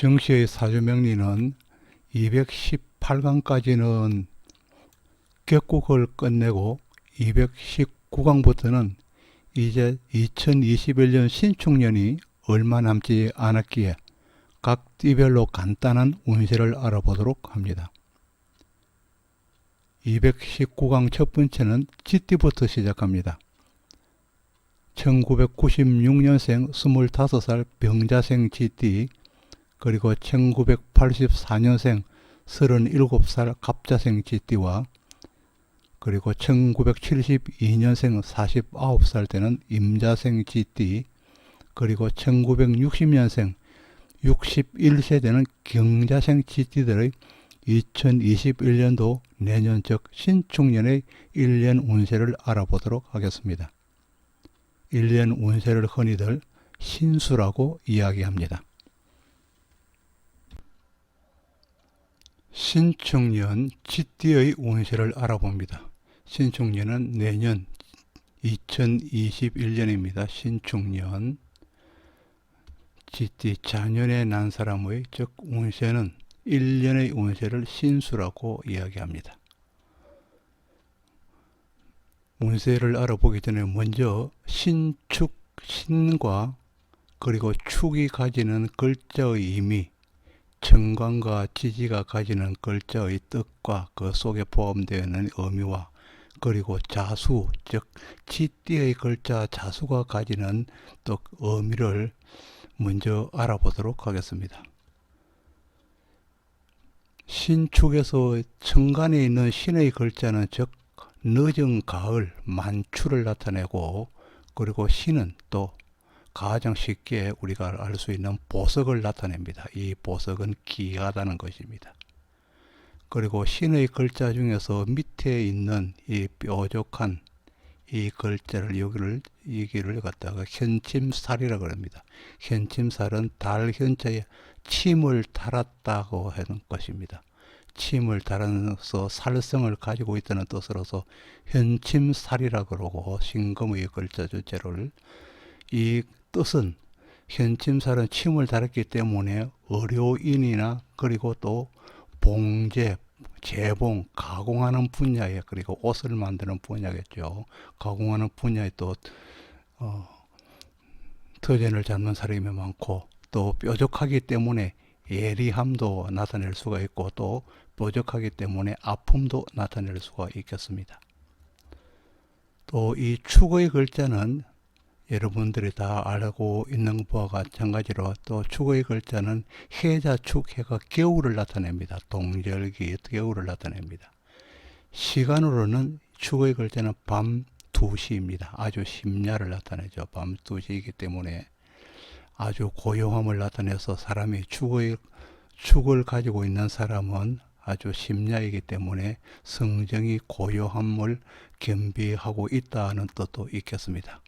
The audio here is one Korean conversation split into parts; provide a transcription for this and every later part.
정씨의 사주명리는 218강까지는 격국을 끝내고 219강부터는 이제 2021년 신축년이 얼마 남지 않았기에 각 띠별로 간단한 운세를 알아보도록 합니다. 219강 첫 번째는 쥐띠부터 시작합니다. 1996년생 25살 병자생 쥐띠, 그리고 1984년생 37살 갑자생 쥐띠와 그리고 1972년생 49살 되는 임자생 쥐띠, 그리고 1960년생 61세 되는 경자생 쥐띠들의 2021년도 내년 즉 신축년의 1년 운세를 알아보도록 하겠습니다. 1년 운세를 흔히들 신수라고 이야기합니다. 신축년 쥐띠의 운세를 알아봅니다. 신축년은 내년 2021년입니다. 신축년 쥐띠 자년에 난 사람의 즉 운세는 1년의 운세를 신수라고 이야기합니다. 운세를 알아보기 전에 먼저 신축, 신과 그리고 축이 가지는 글자의 의미, 천간과 지지가 가지는 글자의 뜻과 그 속에 포함되어 있는 의미와 그리고 자수, 즉 쥐띠의 글자 자수가 가지는 또 의미를 먼저 알아보도록 하겠습니다. 신축에서 천간에 있는 신의 글자는 즉 늦은 가을, 만추를 나타내고, 그리고 신은 또 가장 쉽게 우리가 알 수 있는 보석을 나타냅니다. 이 보석은 귀하다는 것입니다. 그리고 신의 글자 중에서 밑에 있는 이 뾰족한 이 글자를 여기를 갖다가 현침살이라고 합니다. 현침살은 달 현자에 침을 달았다고 하는 것입니다. 침을 달아서 살성을 가지고 있다는 뜻으로서 현침살이라고 그러고, 신금의 글자 주체를, 이 뜻은 현침살은 침을 달았기 때문에 의료인이나 그리고 또 봉제, 재봉, 가공하는 분야에, 그리고 옷을 만드는 분야겠죠. 가공하는 분야에 또 터전을 잡는 사람이 많고, 또 뾰족하기 때문에 예리함도 나타낼 수가 있고, 또 뾰족하기 때문에 아픔도 나타낼 수가 있겠습니다. 또 이 축의 글자는 여러분들이 다 알고 있는 바와 마찬가지로 또 축의 글자는 해자축, 해가 겨울을 나타냅니다. 동절기 겨울을 나타냅니다. 시간으로는 축의 글자는 밤 2시입니다. 아주 심야를 나타내죠. 밤 2시이기 때문에 아주 고요함을 나타내서 사람이 축을 가지고 있는 사람은 아주 심야이기 때문에 성정이 고요함을 겸비하고 있다는 뜻도 있겠습니다.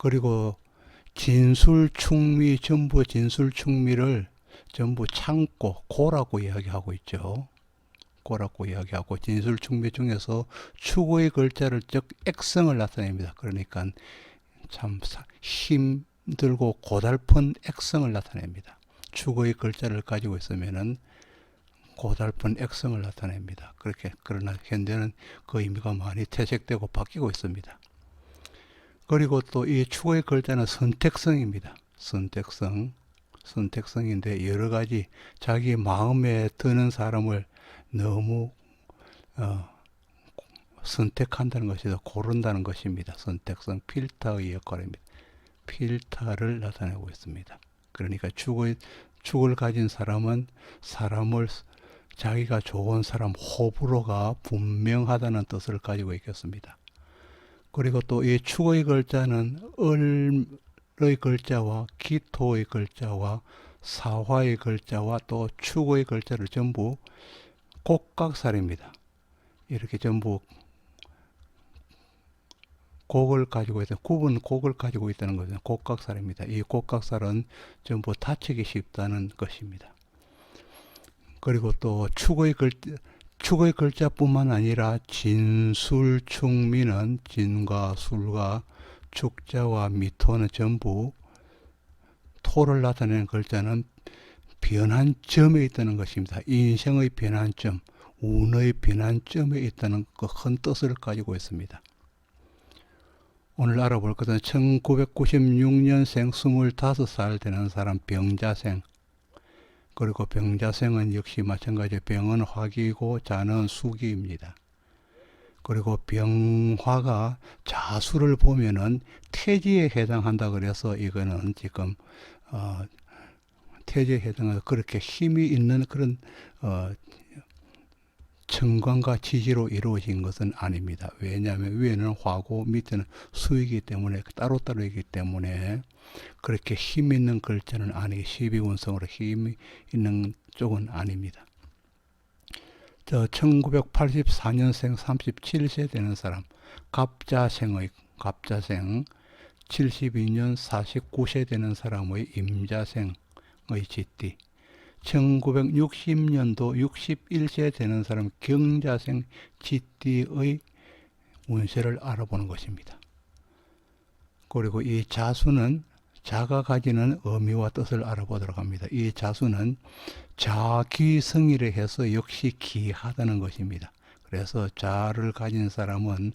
그리고 진술충미, 전부 진술충미를 전부 참고 고라고 이야기하고 있죠. 고라고 이야기하고, 진술충미 중에서 축의 글자를 즉 액성을 나타냅니다. 그러니까 참 힘들고 고달픈 액성을 나타냅니다. 축의 글자를 가지고 있으면은 고달픈 액성을 나타냅니다. 그러나 현대는 그 의미가 많이 퇴색되고 바뀌고 있습니다. 그리고 또 이 축의 글자는 선택성입니다. 선택성인데 여러 가지 자기 마음에 드는 사람을 너무 선택한다는 것이다, 고른다는 것입니다. 선택성, 필터의 역할입니다. 필터를 나타내고 있습니다. 그러니까 축을 가진 사람은 사람을 자기가 좋은 사람, 호불호가 분명하다는 뜻을 가지고 있겠습니다. 그리고 또 이 축의 글자는 을의 글자와 기토의 글자와 사화의 글자와 또 축의 글자를 전부 곡각살입니다. 이렇게 전부 곡을 가지고 있다, 굽은 곡을 가지고 있다는 것은 곡각살입니다. 이 곡각살은 전부 다치기 쉽다는 것입니다. 그리고 또 축의 글자뿐만 아니라 진술충미는 진과 술과 축자와 미토는 전부 토를 나타내는 글자는 변환점에 있다는 것입니다. 인생의 변환점, 운의 변환점에 있다는 그 큰 뜻을 가지고 있습니다. 오늘 알아볼 것은 1996년생 25살 되는 사람 병자생, 그리고 병자생은 역시 마찬가지 병은 화기이고 자는 수기입니다. 그리고 병화가 자수를 보면은 태지에 해당한다 그래서 이거는 지금 태지에 해당해서 그렇게 힘이 있는 그런 청관과 지지로 이루어진 것은 아닙니다. 왜냐하면 위에는 화고 밑에는 수이기 때문에 따로따로 있기 때문에 그렇게 힘 있는 글자는 아니고 12운성으로 힘이 있는 쪽은 아닙니다. 1984년생 37세 되는 사람, 갑자생 72년 49세 되는 사람의 임자생의 지띠, 1960년도 61세 되는 사람 경자생 지띠의 운세를 알아보는 것입니다. 그리고 이 자수는 자가 가지는 의미와 뜻을 알아보도록 합니다. 이 자수는 자기성이라 해서 역시 기하다는 것입니다. 그래서 자를 가진 사람은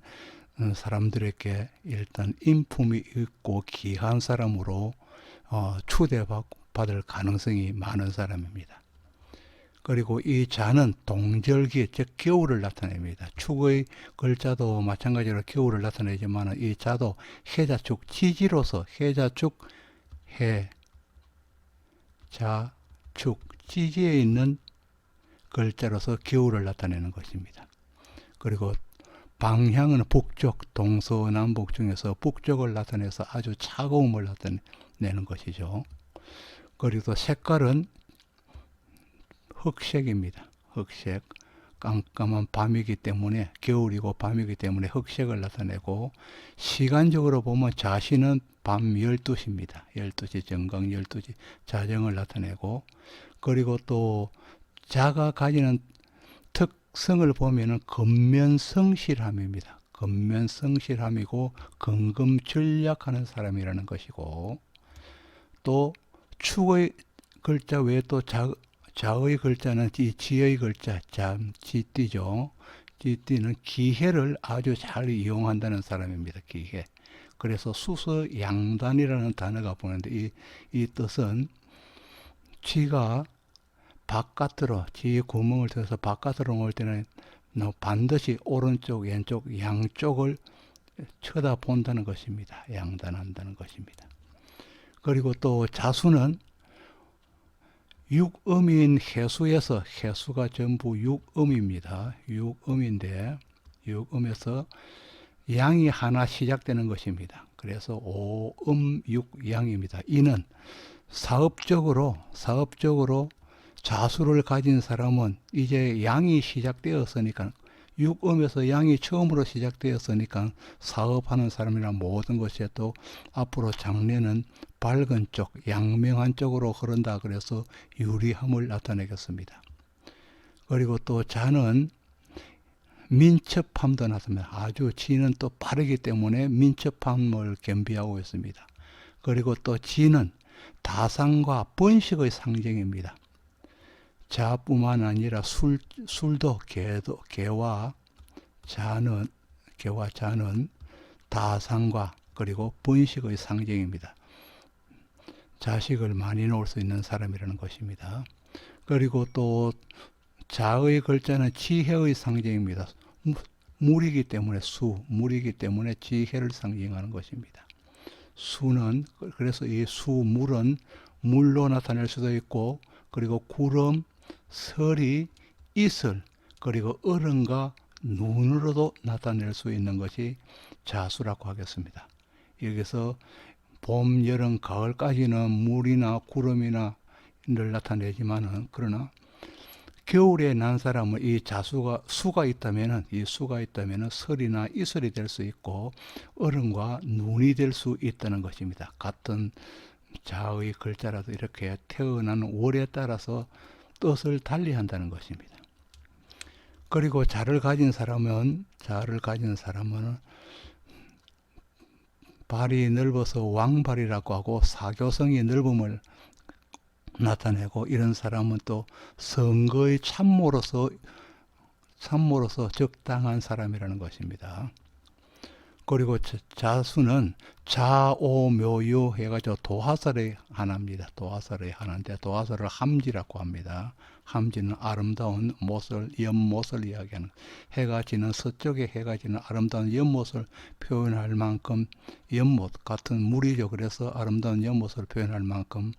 사람들에게 일단 인품이 있고 기한 사람으로 추대받을 가능성이 많은 사람입니다. 그리고 이 자는 동절기, 즉 겨울을 나타냅니다. 축의 글자도 마찬가지로 겨울을 나타내지만 이 자도 해자축, 지지로서 해자축, 해자축, 지지에 있는 글자로서 겨울을 나타내는 것입니다. 그리고 방향은 북쪽, 동서남북 중에서 북쪽을 나타내서 아주 차가움을 나타내는 것이죠. 그리고 색깔은 흑색입니다. 흑색, 깜깜한 밤이기 때문에, 겨울이고 밤이기 때문에 흑색을 나타내고, 시간적으로 보면 자신은 밤 12시입니다. 12시, 정각 12시 자정을 나타내고, 그리고 또 자가 가지는 특성을 보면은 근면성실함입니다. 근면성실함이고 근검전략하는 사람이라는 것이고, 또 축의 글자 외에 또 자의 글자는 이 지의 글자, 지띠죠. 지띠는 기해를 아주 잘 이용한다는 사람입니다. 기해. 그래서 수서양단이라는 단어가 보는데 이 뜻은 쥐가 바깥으로, 쥐의 구멍을 통해서 바깥으로 올 때는 반드시 오른쪽, 왼쪽, 양쪽을 쳐다본다는 것입니다. 양단한다는 것입니다. 그리고 또 자수는 육음인 해수에서, 해수가 전부 육음입니다. 육음인데 육음에서 양이 하나 시작되는 것입니다. 그래서 오음육양입니다. 이는 사업적으로 자수를 가진 사람은 이제 양이 시작되었으니까, 육음에서 양이 처음으로 시작되었으니까 사업하는 사람이나 모든 것에 또 앞으로 장래는 밝은 쪽, 양명한 쪽으로 흐른다 그래서 유리함을 나타내겠습니다. 그리고 또 자는 민첩함도 나타납니다. 아주 지는 또 빠르기 때문에 민첩함을 겸비하고 있습니다. 그리고 또 지는 다상과 번식의 상징입니다. 자뿐만 아니라 술도 개와 자는 다상과 그리고 번식의 상징입니다. 자식을 많이 놓을 수 있는 사람이라는 것입니다. 그리고 또 자의 글자는 지혜의 상징입니다. 물이기 때문에 물이기 때문에 지혜를 상징하는 것입니다. 수는, 그래서 이 수물은 물로 나타낼 수도 있고, 그리고 구름, 서리, 이슬, 그리고 얼음과 눈으로도 나타낼 수 있는 것이 자수라고 하겠습니다. 여기서 봄, 여름, 가을까지는 물이나 구름이나 를 나타내지만은, 그러나 겨울에 난 사람은 이 수가 있다면은 설이나 이슬이 될 수 있고 얼음과 눈이 될 수 있다는 것입니다. 같은 자의 글자라도 이렇게 태어난 월에 따라서 뜻을 달리한다는 것입니다. 그리고 자를 가진 사람은 발이 넓어서 왕발이라고 하고 사교성이 넓음을 나타내고, 이런 사람은 또 선거의 참모로서 적당한 사람이라는 것입니다. 그리고 자수는 자오묘유 해가지고 도화살의 하나입니다. 도화살의 하나인데, 도화살을 함지라고 합니다. 함지는 아름다운 못을, 연못을 이야기하는, 해가 지는 서쪽에 해가 지는 아름다운 연못을 표현할 만큼, 연못 같은 물이죠. 그래서 아름다운 연못을 표현할 만큼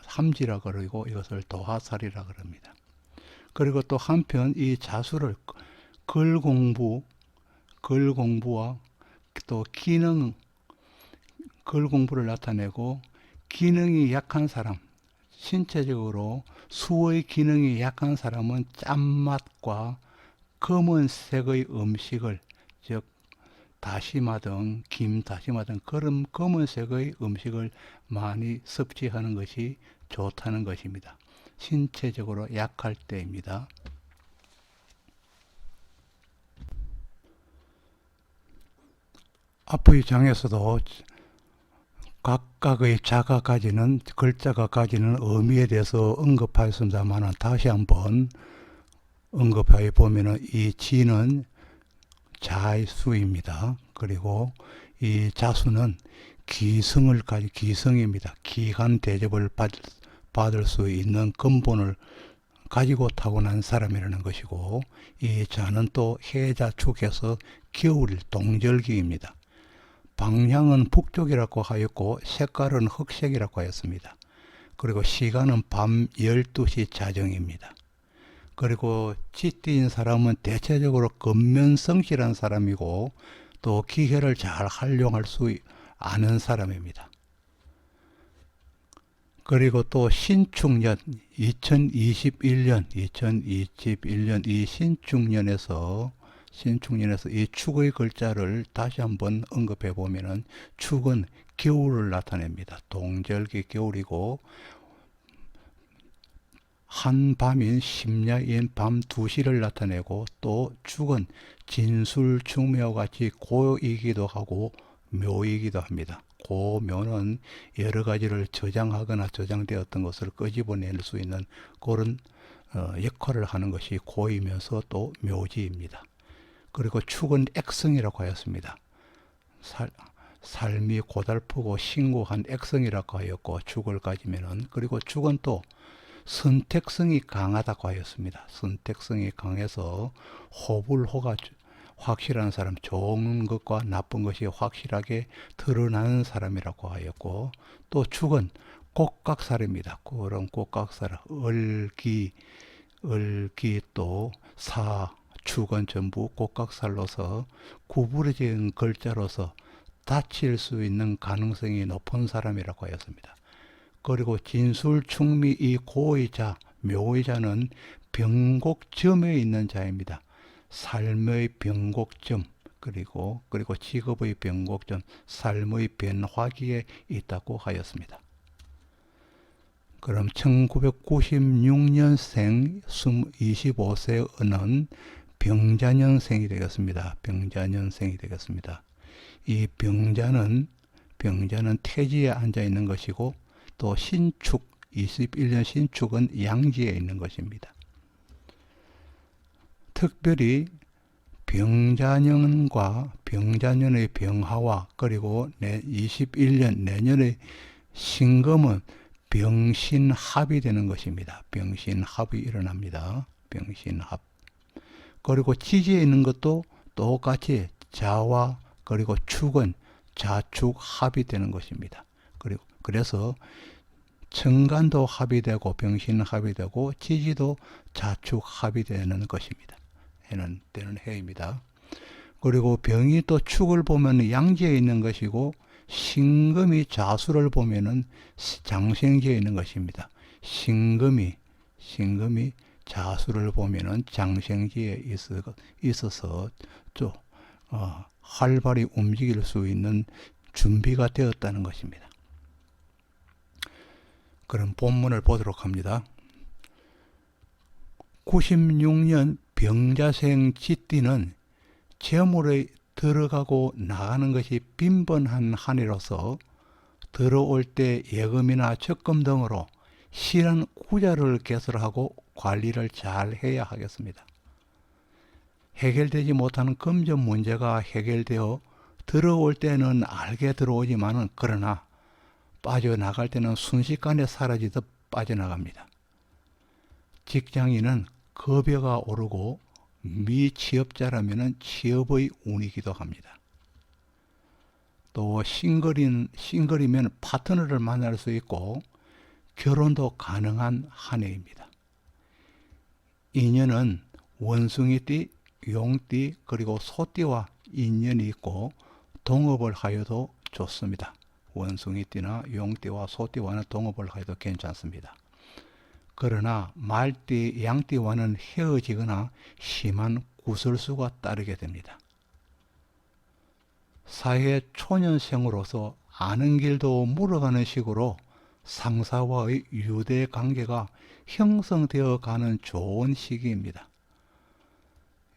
함지라 그러고, 이것을 도화살이라 그럽니다. 그리고 또 한편 이 자수를 글 공부와 또 기능, 글 공부를 나타내고, 기능이 약한 사람, 신체적으로 수의 기능이 약한 사람은 짠맛과 검은색의 음식을, 즉 다시마 등, 김 다시마 등 그런 검은색의 음식을 많이 섭취하는 것이 좋다는 것입니다. 신체적으로 약할 때입니다. 앞의 장에서도 각각의 자가 가지는, 글자가 가지는 의미에 대해서 언급하였습니다만, 다시 한번 언급해 보면은 이 지는 자의 수입니다. 그리고 이 자수는 기성입니다. 기간 대접을 받을 수 있는 근본을 가지고 타고난 사람이라는 것이고, 이 자는 또 해자축에서 겨울 동절기입니다. 방향은 북쪽이라고 하였고, 색깔은 흑색이라고 하였습니다. 그리고 시간은 밤 12시 자정입니다. 그리고 쥐띠인 사람은 대체적으로 근면성실한 사람이고, 또 기회를 잘 활용할 수 아는 사람입니다. 그리고 또 신축년 2021년 이 신축년에서 이 축의 글자를 다시 한번 언급해 보면은, 축은 겨울을 나타냅니다. 동절기 겨울이고, 한밤인 심야인 밤 2시를 나타내고, 또 축은 진술충묘와 같이 고이기도 하고 묘이기도 합니다. 고묘는 여러 가지를 저장하거나 저장되었던 것을 끄집어낼 수 있는 그런 역할을 하는 것이 고이면서 또 묘지입니다. 그리고 축은 액성이라고 하였습니다. 삶이 고달프고 신고한 액성이라고 하였고, 축을 가지면은, 그리고 축은 또 선택성이 강하다고 하였습니다. 선택성이 강해서 호불호가 확실한 사람, 좋은 것과 나쁜 것이 확실하게 드러나는 사람이라고 하였고, 또 축은 곡각살입니다. 그런 곡각살, 을기 또 사, 축은 전부 곡각살로서 구부러진 글자로서 다칠 수 있는 가능성이 높은 사람이라고 하였습니다. 그리고 진술충미 이 고의자, 묘의자는 병곡점에 있는 자입니다. 삶의 병곡점, 그리고 직업의 병곡점, 삶의 변화기에 있다고 하였습니다. 그럼 1996년생 25세는 병자년생이 되겠습니다. 병자년생이 되겠습니다. 이 병자는 태지에 앉아 있는 것이고, 또 신축 21년 신축은 양지에 있는 것입니다. 특별히 병자년과 병자년의 병화와, 그리고 21년 내년의 신금은 병신합이 되는 것입니다. 병신합이 일어납니다. 병신합. 그리고 지지에 있는 것도 똑같이 자와 그리고 축은 자축합이 되는 것입니다. 그래서 천간도 합이 되고 병신합이 되고 지지도 자축합이 되는 것입니다. 되는 해입니다. 그리고 병이 또 축을 보면 양지에 있는 것이고, 신금이 자수를 보면은 장생지에 있는 것입니다. 신금이 자수를 보면은 장생지에 있어서 좀 활발히 움직일 수 있는 준비가 되었다는 것입니다. 그럼 본문을 보도록 합니다. 96년 병자생 쥐띠는 재물에 들어가고 나가는 것이 빈번한 한 해로서, 들어올 때 예금이나 적금 등으로 실한 후자를 개설하고 관리를 잘 해야 하겠습니다. 해결되지 못하는 금전 문제가 해결되어 들어올 때는 알게 들어오지만은 그러나 빠져나갈 때는 순식간에 사라지듯 빠져나갑니다. 직장인은 급여가 오르고 미취업자라면 취업의 운이기도 합니다. 또 싱글이면 파트너를 만날 수 있고 결혼도 가능한 한 해입니다. 인연은 원숭이띠, 용띠 그리고 소띠와 인연이 있고 동업을 하여도 좋습니다. 원숭이띠나 용띠와 소띠와는 동업을 하여도 괜찮습니다. 그러나 말띠, 양띠와는 헤어지거나 심한 구설수가 따르게 됩니다. 사회 초년생으로서 아는 길도 물어가는 식으로 상사와의 유대 관계가 형성되어 가는 좋은 시기입니다.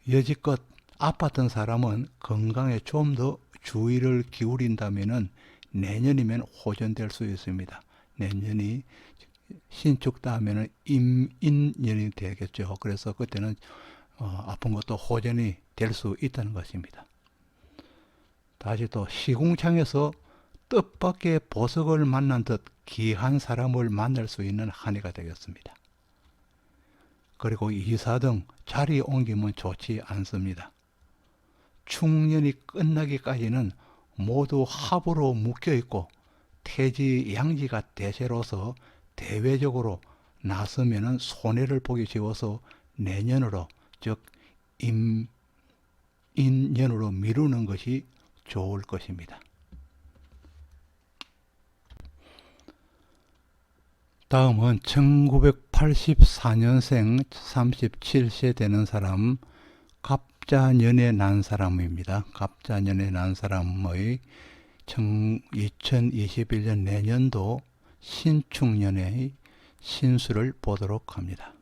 여지껏 아팠던 사람은 건강에 좀 더 주의를 기울인다면 내년이면 호전될 수 있습니다. 내년이 신축다 하면 임인년이 되겠죠. 그래서 그때는 아픈 것도 호전이 될 수 있다는 것입니다. 다시 또 시궁창에서 뜻밖의 보석을 만난 듯 귀한 사람을 만날 수 있는 한 해가 되겠습니다. 그리고 이사 등 자리 옮기면 좋지 않습니다. 충년이 끝나기까지는 모두 합으로 묶여있고 태지 양지가 대세로서 대외적으로 나서면 손해를 보기 쉬워서 내년으로 즉 임인년으로 미루는 것이 좋을 것입니다. 다음은 1984년생 37세 되는 사람 갑자년에 난 사람입니다. 갑자년에 난 사람의 2021년 내년도 신축년의 신수를 보도록 합니다.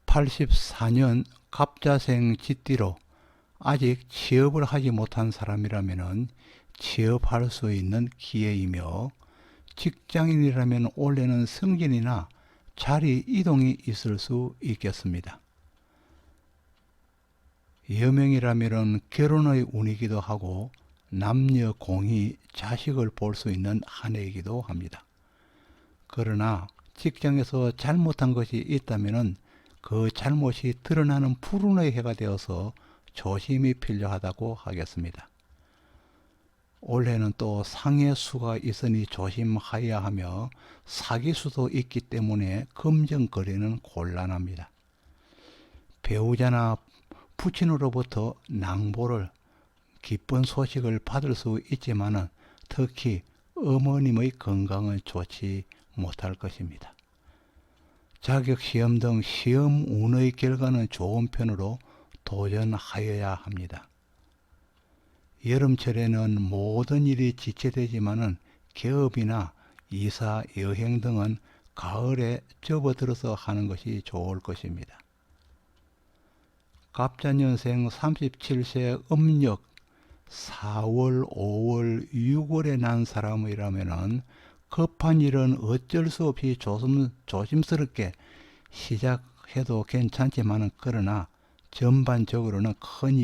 84년 갑자생 쥐띠로 아직 취업을 하지 못한 사람이라면 취업할 수 있는 기회이며 직장인이라면 올해는 승진이나 자리 이동이 있을 수 있겠습니다. 여명이라면 결혼의 운이기도 하고 남녀 공히 자식을 볼 수 있는 한 해이기도 합니다. 그러나 직장에서 잘못한 것이 있다면 그 잘못이 드러나는 푸른의 해가 되어서 조심이 필요하다고 하겠습니다. 올해는 또 상해 수가 있으니 조심하여야 하며 사기수도 있기 때문에 금전거래는 곤란합니다. 배우자나 부친으로부터 낭보를 기쁜 소식을 받을 수 있지만 특히 어머님의 건강은 좋지 못할 것입니다. 자격시험 등 시험 운의 결과는 좋은 편으로 도전하여야 합니다. 여름철에는 모든 일이 지체되지만 개업이나 이사, 여행 등은 가을에 접어들어서 하는 것이 좋을 것입니다. 갑자년생 37세 음력 4월, 5월, 6월에 난 사람이라면 급한 일은 어쩔 수 없이 조심스럽게 시작해도 괜찮지만 그러나 전반적으로는 큰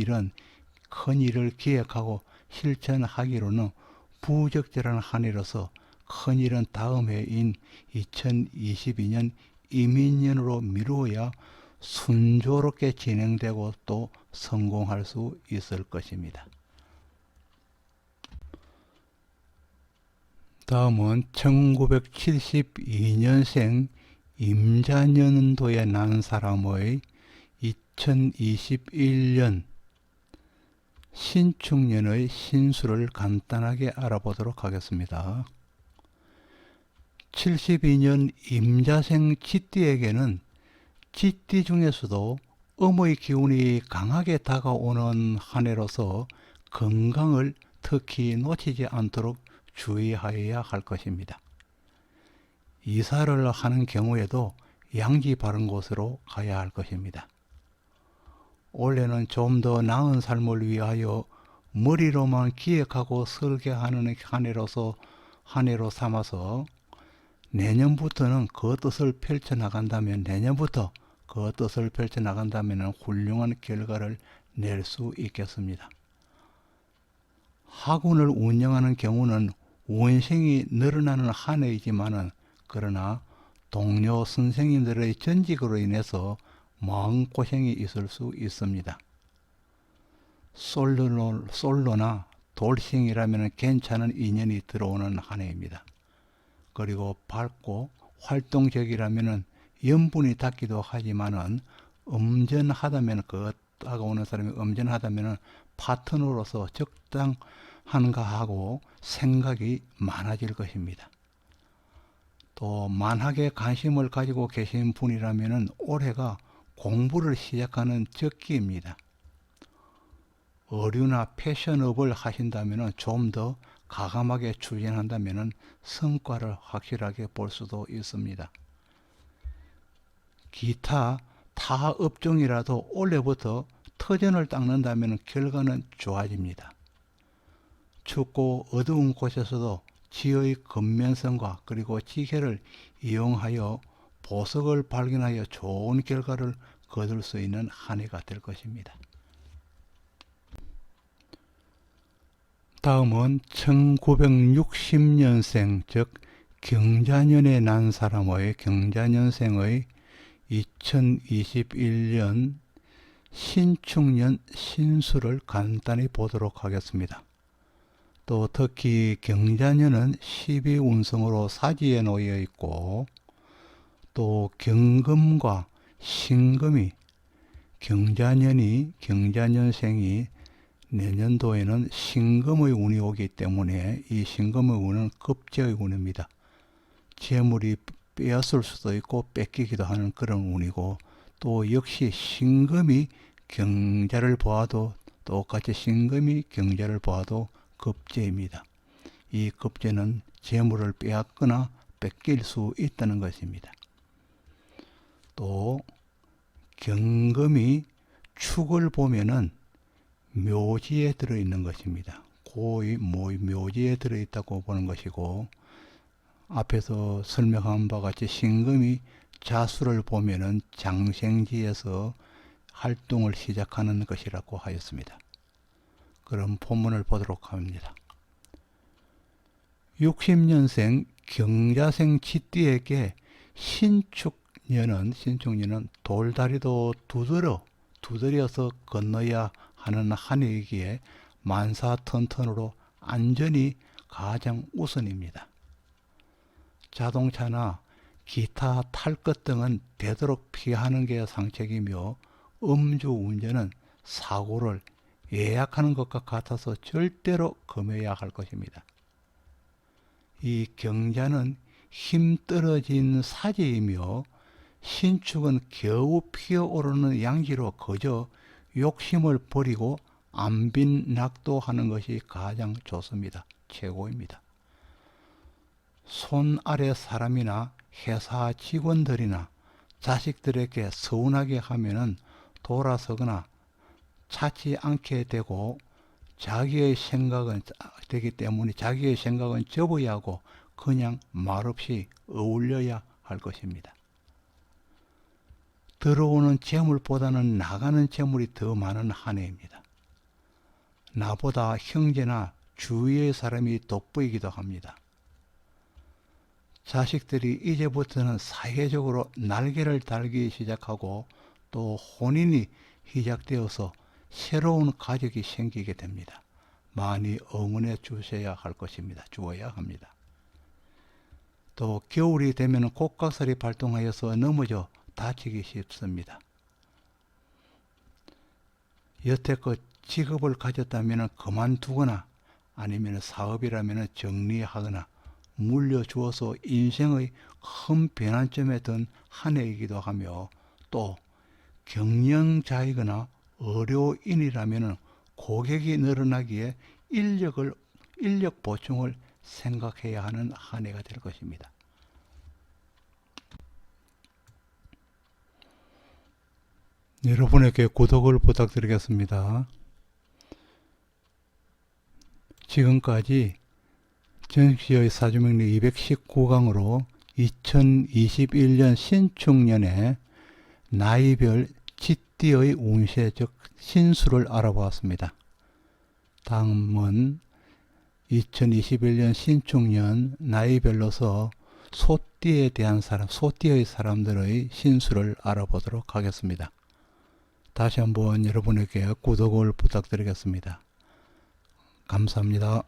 일을 기획하고 실천하기로는 부적절한 한 해로서 큰 일은 다음 해인 2022년 임인년으로 미루어야 순조롭게 진행되고 또 성공할 수 있을 것입니다. 다음은 1972년생 임자년도에 난 사람의 2021년 신축년의 신수를 간단하게 알아보도록 하겠습니다. 72년 임자생 쥐띠에게는 쥐띠 중에서도 음의 기운이 강하게 다가오는 한 해로서 건강을 특히 놓치지 않도록 주의하여야 할 것입니다. 이사를 하는 경우에도 양지 바른 곳으로 가야 할 것입니다. 올해는 좀 더 나은 삶을 위하여 머리로만 기획하고 설계하는 한 해로 삼아서 내년부터는 그 뜻을 펼쳐나간다면, 내년부터 그 뜻을 펼쳐나간다면 훌륭한 결과를 낼 수 있겠습니다. 학원을 운영하는 경우는 원생이 늘어나는 한 해이지만은, 그러나 동료 선생님들의 전직으로 인해서 마음고생이 있을 수 있습니다. 솔로나 돌싱이라면 괜찮은 인연이 들어오는 한 해입니다. 그리고 밝고 활동적이라면 연분이 닿기도 하지만은, 엄전하다면, 다가오는 사람이 엄전하다면 파트너로서 적당한가 하고 생각이 많아질 것입니다. 또 만학에 관심을 가지고 계신 분이라면 올해가 공부를 시작하는 적기입니다. 의류나 패션업을 하신다면 좀 더 가감하게 추진한다면 성과를 확실하게 볼 수도 있습니다. 기타 타 업종이라도 올해부터 터전을 닦는다면 결과는 좋아집니다. 춥고 어두운 곳에서도 지의 근면성과 그리고 지혜를 이용하여 보석을 발견하여 좋은 결과를 거둘 수 있는 한 해가 될 것입니다. 다음은 1960년생, 즉 경자년에 난 사람의 경자년생의 2021년 신축년 신수를 간단히 보도록 하겠습니다. 또 특히 경자년은 12운성으로 사지에 놓여 있고, 또 경금과 신금이, 경자년생이 내년도에는 신금의 운이 오기 때문에 이 신금의 운은 급제의 운입니다. 재물이 빼앗을 수도 있고 뺏기기도 하는 그런 운이고, 또 역시 신금이 경자를 보아도, 똑같이 신금이 경자를 보아도 급제입니다. 이 급제는 재물을 빼앗거나 뺏길 수 있다는 것입니다. 또 경금이 축을 보면은 묘지에 들어있는 것입니다. 고의 묘지에 들어있다고 보는 것이고, 앞에서 설명한 바 같이 신금이 자수를 보면은 장생지에서 활동을 시작하는 것이라고 하였습니다. 그럼 본문을 보도록 합니다. 60년생 경자생 치띠에게 신축년은 돌다리도 두드려서 건너야 하는 한 해이기에 만사턴턴으로 안전이 가장 우선입니다. 자동차나 기타 탈 것 등은 되도록 피하는 게 상책이며, 음주운전은 사고를 예약하는 것과 같아서 절대로 금해야 할 것입니다. 이 경자는 힘 떨어진 사지이며, 신축은 겨우 피어오르는 양지로 그저 욕심을 버리고 안빈낙도하는 것이 가장 좋습니다. 최고입니다. 손 아래 사람이나 회사 직원들이나 자식들에게 서운하게 하면은 돌아서거나 찾지 않게 되고, 자기의 생각은 되기 때문에 자기의 생각은 접어야 하고 그냥 말없이 어울려야 할 것입니다. 들어오는 재물보다는 나가는 재물이 더 많은 한 해입니다. 나보다 형제나 주위의 사람이 돋보이기도 합니다. 자식들이 이제부터는 사회적으로 날개를 달기 시작하고, 또 혼인이 시작되어서 새로운 가족이 생기게 됩니다. 많이 응원해 주셔야 할 것입니다. 주어야 합니다. 또 겨울이 되면 곡각살이 발동하여서 넘어져 다치기 쉽습니다. 여태껏 직업을 가졌다면 그만두거나, 아니면 사업이라면 정리하거나 물려주어서 인생의 큰 변환점에 든 한 해이기도 하며, 또 경영자이거나 의료인이라면 고객이 늘어나기에 인력 보충을 생각해야 하는 한 해가 될 것입니다. 여러분에게 구독을 부탁드리겠습니다. 지금까지 전시의 사주명리 219강으로 2021년 신축년에 나이별 쥐띠의 운세 즉 신수를 알아보았습니다. 다음은 2021년 신축년 나이별로서 소띠에 대한 소띠의 사람들의 신수를 알아보도록 하겠습니다. 다시 한번 여러분에게 구독을 부탁드리겠습니다. 감사합니다.